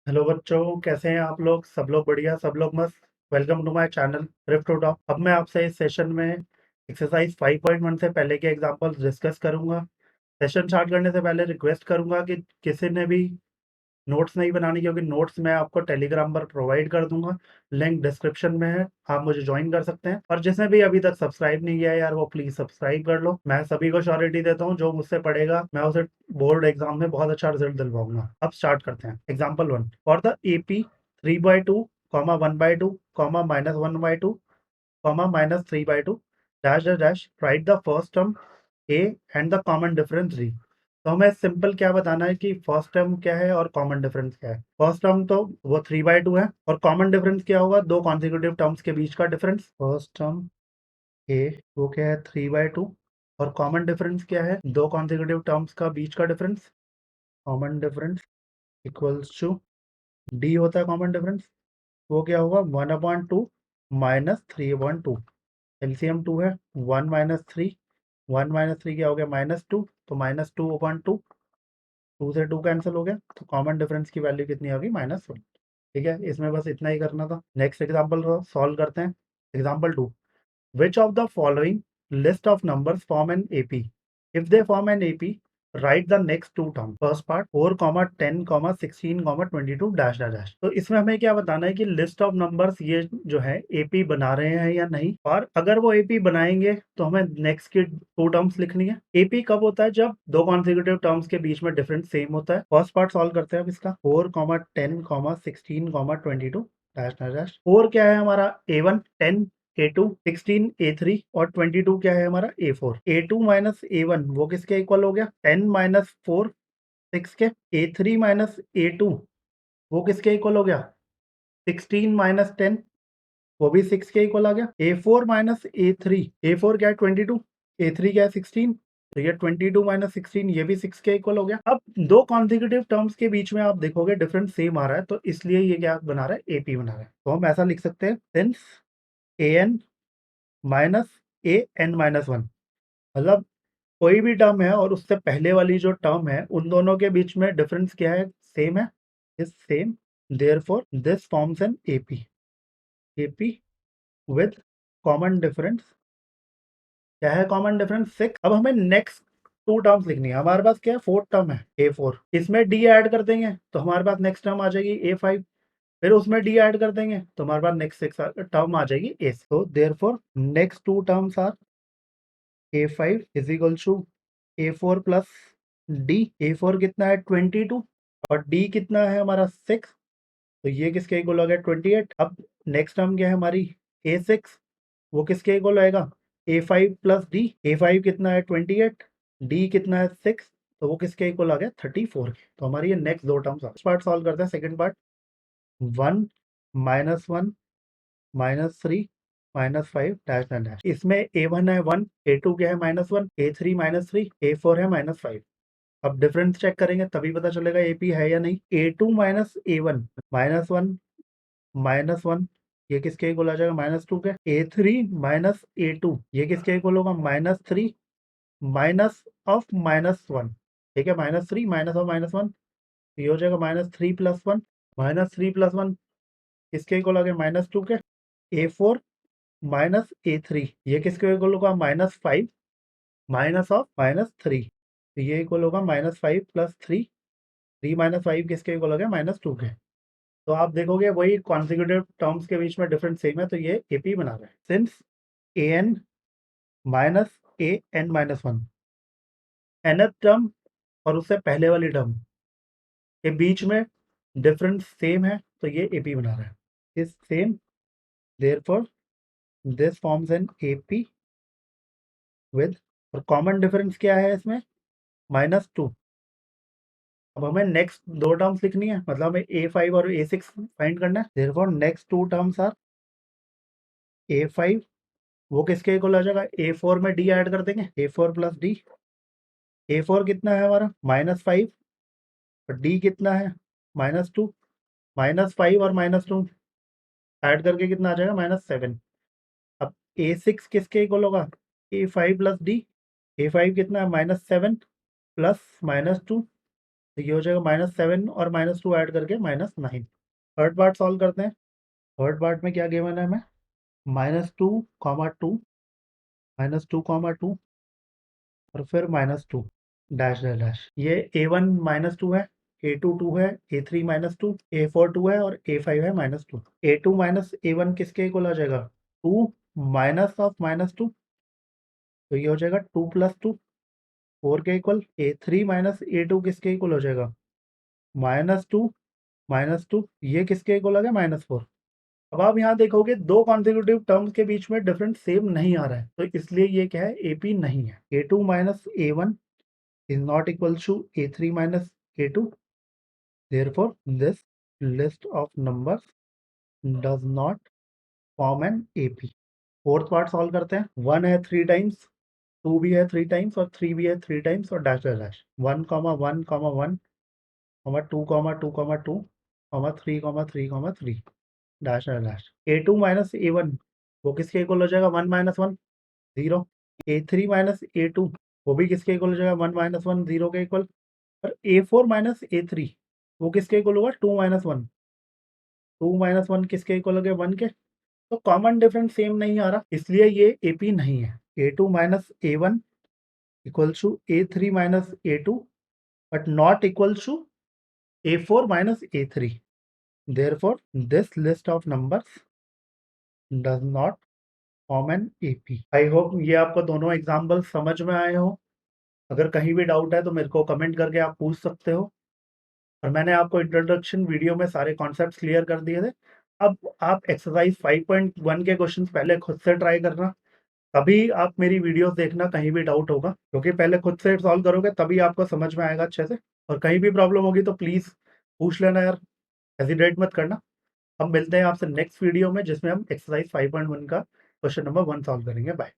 Hello बच्चों, कैसे हैं आप लोग? सब लोग बढ़िया, सब लोग मस्त। Welcome to my channel thrift to top. अब मैं आपसे इस सेशन में एक्सरसाइज 5.1 से पहले के एग्जांपल्स डिस्कस करूंगा। सेशन स्टार्ट करने से पहले रिक्वेस्ट करूंगा कि किसी ने भी नोट्स नहीं बनानी, क्योंकि नोट्स मैं आपको टेलीग्राम पर प्रोवाइड कर दूंगा। लिंक डिस्क्रिप्शन में है, आप मुझे ज्वाइन कर सकते हैं। और जिसने भी अभी तक सब्सक्राइब नहीं किया है यार, वो प्लीज सब्सक्राइब कर लो। मैं सभी को श्योरिटी देता हूँ, जो मुझसे पढ़ेगा मैं उसे बोर्ड एग्जाम में बहुत अच्छा रिजल्ट दिलवाऊंगा। अब स्टार्ट करते हैं। Example 1, for the AP 3/2 1/2 -1/2 -3/2 dash dash dash, right the first term A and the common difference D. तो हमें सिंपल क्या बताना है कि फर्स्ट टर्म क्या है और कॉमन डिफरेंस क्या है। फर्स्ट टर्म तो वो 3/2 है, और कॉमन डिफरेंस क्या होगा? दो कॉन्सिक्यूटिव टर्म्स के बीच का डिफरेंस। फर्स्ट टर्म ए वो क्या है? 3/2। और कॉमन डिफरेंस क्या है? दो कॉन्सिक्यूटिव टर्म्स का बीच का difference. Common difference equals to d होता है कॉमन डिफरेंस। वो क्या होगा? 1/2 -3/2। एलसीएम 2 है। 1 - 3, 1 - 3 क्या हो गया? -2। तो -2/2, 2 से 2 कैंसिल हो गया, तो कॉमन डिफरेंस की वैल्यू कितनी होगी? -1। ठीक है, इसमें बस इतना ही करना था। नेक्स्ट एग्जांपल सॉल्व करते हैं। Example 2, which of the following list of numbers form an AP? If they form an AP, write the next two terms. First part 4, 10, 16, 22 dash dash dash. तो इसमें हमें क्या बताना है कि लिस्ट ऑफ नंबर्स ये जो है एपी बना रहे हैं या नहीं, और अगर वो एपी बनाएंगे तो हमें नेक्स्ट की टू टर्म्स लिखनी है। एपी कब होता है? जब दो कॉन्सिक्यूटिव टर्म्स के बीच में डिफरेंस सेम होता है। फर्स्ट पार्ट सॉल्व करते हैं अब इसका। 4, 10, 16, 22 डैश डैश डैश। 4 क्या है हमारा? A1, 10 A2, 16 A3, और 22 क्या है हमारा? A4। A2 माइनस A1 वो किसके इक्वल हो गया? 10 - 4 6 के। A3 माइनस A2 वो किसके इक्वल हो गया? 16 - 10 वो भी 6 के इक्वल आ गया। A4 माइनस A3, A4 क्या है? 22, A3 क्या है? 16। तो ये 22 - 16 ये भी 6 के इक्वल हो गया। अब दो कॉन्सिक्यूटिव टर्म्स के बीच में आप देखोगे डिफरेंस सेम आ रहा है, तो इसलिए ये क्या बना रहा है? एपी बना रहा है। तो हम ऐसा लिख सकते हैं, सिंस an माइनस an-1, मतलब कोई भी टर्म है और उससे पहले वाली जो टर्म है उन दोनों के बीच में डिफरेंस क्या है? सेम है, is same, therefore this forms an AP with common difference. क्या है कॉमन डिफरेंस? 6। अब हमें नेक्स्ट टू टर्म्स लिखनी है। हमारे पास क्या है? फोर्थ टर्म है A4, इसमें डी ऐड कर देंगे तो हमारे पास नेक्स्ट टर्म आ जाएगी A5। फिर उसमें डी ऐड कर देंगे तो हमारे पास नेक्स्ट 6 टर्म आ जाएगी A6। तो therefore next two terms are A5 is equal to A4 plus d. A4 कितना है? 22, और डी कितना है हमारा? 6। तो ये किसके इक्वल हो गया? 28। अब नेक्स्ट टर्म क्या है हमारी? A6, वो किसके इक्वल आएगा? A5 plus D. A5 कितना है? 28, डी कितना है? 6। तो वो किसके इक्वल आ गया? 34 के। तो हमारी ये नेक्स्ट दो टर्म्स। पार्ट सॉल्व करते हैं। Second part 1 -1 -3 -5 dash dash dash. इसमें A1 है 1, A2 क्या है? -1, A3 -3, A4 है -5। अब डिफरेंस चेक करेंगे तभी पता चलेगा एपी है या नहीं। A2 माइनस A1 -1 -1 ये किसके इक्वल आ जाएगा? -2 के। A3 माइनस A2 ये किसके इक्वल होगा? -3 माइनस ऑफ -1। ठीक है, -3 माइनस ऑफ -1, ये हो जाएगा -3 + 1। -3 + 1 किसके इक्वल आ गया? -2 के। A4 माइनस A3 ये किसके इक्वल होगा? -5 माइनस ऑफ -3, तो ये इक्वल होगा -5 + 3। 3 - 5 किसके इक्वल हो गया? -2 के। तो आप देखोगे वही कॉन्सिक्यूटिव टर्म्स के बीच में डिफरेंस सेम है, तो ये एपी बना रहा है। Since an minus an-1 nth term और उससे पहले वाली टर्म के बीच में डिफरेंस सेम है, तो ये एपी बना रहा है। Is same, therefore this forms an AP with, और कॉमन डिफरेंस क्या है इसमें? -2। अब हमें नेक्स्ट दो टर्म्स लिखनी है, मतलब हमें A5 और A6 फाइंड करना है। Therefore next two terms are A5 वो किसके इक्वल आ जाएगा? A4 में डी ऐड कर देंगे, A4 प्लस डी। A4 कितना है हमारा? -5, और डी कितना है? -2। -5 और -2 ऐड करके कितना आ जाएगा? -7। अब A6 किसके इक्वल होगा? A5 plus D. A5 कितना है? -7 प्लस -2, तो ये हो जाएगा -7 और -2 ऐड करके -9। थर्ड पार्ट सॉल्व करते हैं। थर्ड पार्ट में क्या गिवन है हमें, -2, -2, -2, और फिर -2 डैश डैश डैश। ये A1 -2 है, A2 2 है, A3 -2, A4 2 है और A5 है -2। A2 माइनस A1 किसके इक्वल आ जाएगा, 2 माइनस ऑफ -2, तो ये हो जाएगा 2 + 2 4 के इक्वल। A3 माइनस A2 किसके इक्वल हो जाएगा, -2 -2, ये किसके इक्वल आ गया, -4। अब आप यहाँ देखोगे दो कॉन्सेक्यूटिव टर्म्स के बीच में डिफरेंस सेम नहीं आ रहा है, तो इसलिए ये क्या है, AP नहीं है। A2 minus A1 is not equal to A3 minus A2. Therefore, this list of numbers does not form an AP. Fourth part solve करते हैं। 1 है 3 टाइम्स, 2 भी है 3 टाइम्स और 3 भी है 3 टाइम्स और dash dash dash. 1, 1, 1, 2, 2, 2, 3, 3, 3 dash dash dash. A2 minus A1 वो किसके इक्वल हो जाएगा, 1 - 1 0। A3 माइनस A2 वो भी किसके इक्वल हो जाएगा, 1 - 1 0 के इक्वल। और A4 माइनस A3 वो किसके इक्वल होगा, 2 - 1, 2 - 1 किसके इक्वल हो गया, 1 के। तो कॉमन डिफरेंस सेम नहीं आ रहा, इसलिए ये AP नहीं है। A2 minus A1 equal to A3 minus A2 but not equal to A4 minus A3। Therefore this list of numbers does not form an AP। I hope ये आपको दोनों example समझ में आए हो। अगर कहीं भी डाउट है तो मेरे को कमेंट करके आप पूछ सकते हो। और मैंने आपको इंट्रोडक्शन वीडियो में सारे कॉन्सेप्ट्स क्लियर कर दिए थे। अब आप एक्सरसाइज 5.1 के क्वेश्चंस पहले खुद से ट्राई करना, तभी आप मेरी वीडियोस देखना कहीं भी डाउट होगा, क्योंकि पहले खुद से सॉल्व करोगे तभी आपको समझ में आएगा अच्छे से। और कहीं भी प्रॉब्लम होगी तो प्लीज़ पूछ लेना यार, हेजिटेट मत करना। हम मिलते हैं आपसे नेक्स्ट वीडियो में जिसमें हम एक्सरसाइज 5.1 का क्वेश्चन नंबर 1 सॉल्व करेंगे। बाय।